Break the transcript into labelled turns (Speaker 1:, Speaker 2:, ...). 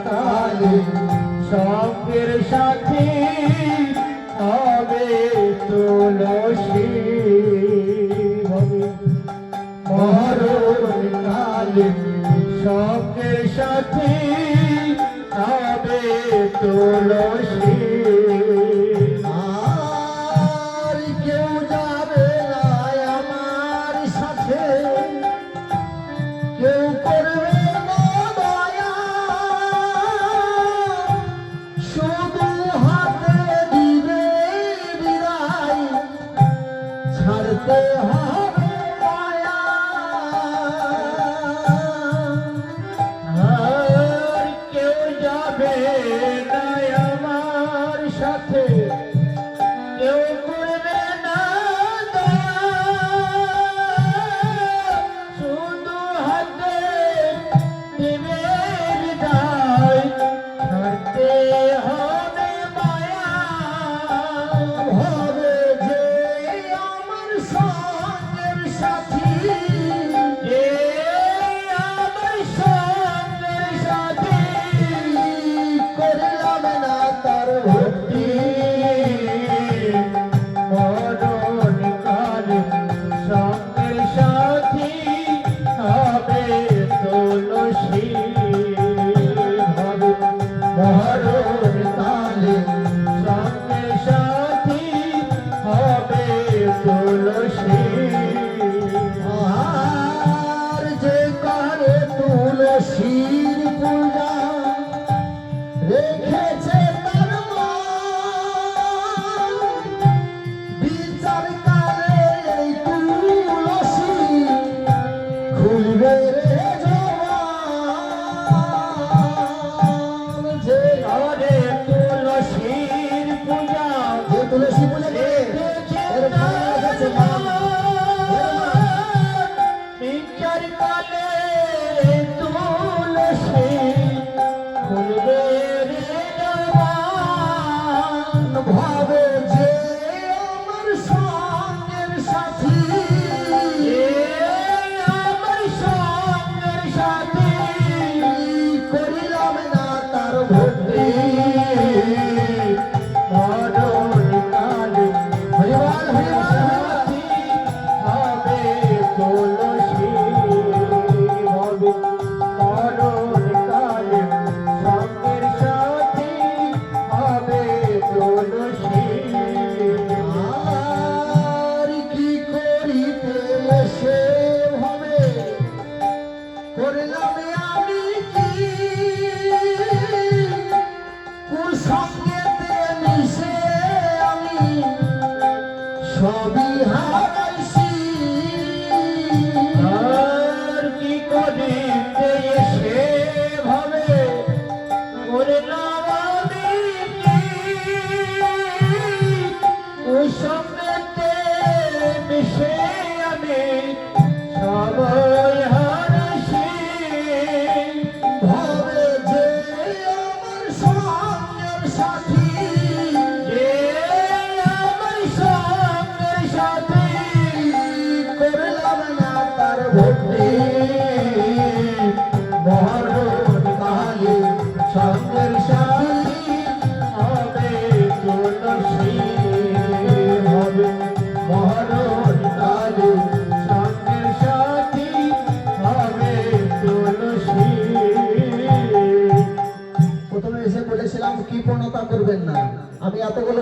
Speaker 1: কালে সঙ্গের সাথী হবে তুলসী মরণ কালে সঙ্গের সাথী হবে তুলসী
Speaker 2: আর কেউ যাবে না আমার সাথে, কেউ করবে না দয়া, শুধু হাতে দিবে বিদায়, ছাড়তে হবে মায়া।
Speaker 1: আর কেউ যাবে না আমার সাথে, কেউ করবে না দয়া, শুধু হাতে দিবে বিদায়, ছাড়তে হবে মায়া।
Speaker 2: হবে যে আমার সঙ্গের সাথী,
Speaker 1: যে আমার সঙ্গের সাথী
Speaker 2: করলাম না তার ভক্তি,
Speaker 1: মরণ কালে সঙ্গের সাথী হবে তুলসী মরণ কালে সঙ্গের সাথী হবে তুলসী
Speaker 2: আর যে করে তুলসীর পূজা রেখেছে তার মন, বিচার কালে এই তুলসী খুলবে রে জবান। যে
Speaker 1: ঘরে তুলসীর পূজা
Speaker 2: যে তুলসী পূজা করে এর ফল রেখেছে মান।
Speaker 1: বিচার কালে তুলসী খুলবে রে জবান।
Speaker 2: ভাবে যে আমার সঙ্গের সাথী,
Speaker 1: এ আমার সঙ্গের সাথী
Speaker 2: করিলাম না তার ভক্তি,
Speaker 1: মরণ কালে
Speaker 2: হরিবল হরিবল
Speaker 1: সাথী হবে তুলসী হবে মরণ কালে সঙ্গের সাথী হবে তুলসী
Speaker 2: আর কি করিতে সে হবে করলাম আমি কি, কুসঙ্গেতে মিশে আমি সবই হারাইছি।
Speaker 1: আর কি করিতে সে ভাবে করলাম আমি কি, ওই সঙ্গেতে মিশে আমি সবাই হারাইছি।
Speaker 2: ভাবে যে আমার সঙ্গের সাথী,
Speaker 1: যে আমার সঙ্গের সাথী
Speaker 2: করলাম না তার ভক্তি,
Speaker 1: মরণ কালে সঙ্গের সাথী হবে তুলসী হবে মরণ কালে সঙ্গের সাথী হবে তুলসী।
Speaker 2: প্রথমে এসে বলেছিলাম কৃপণতা করবেন না, আমি এতগুলো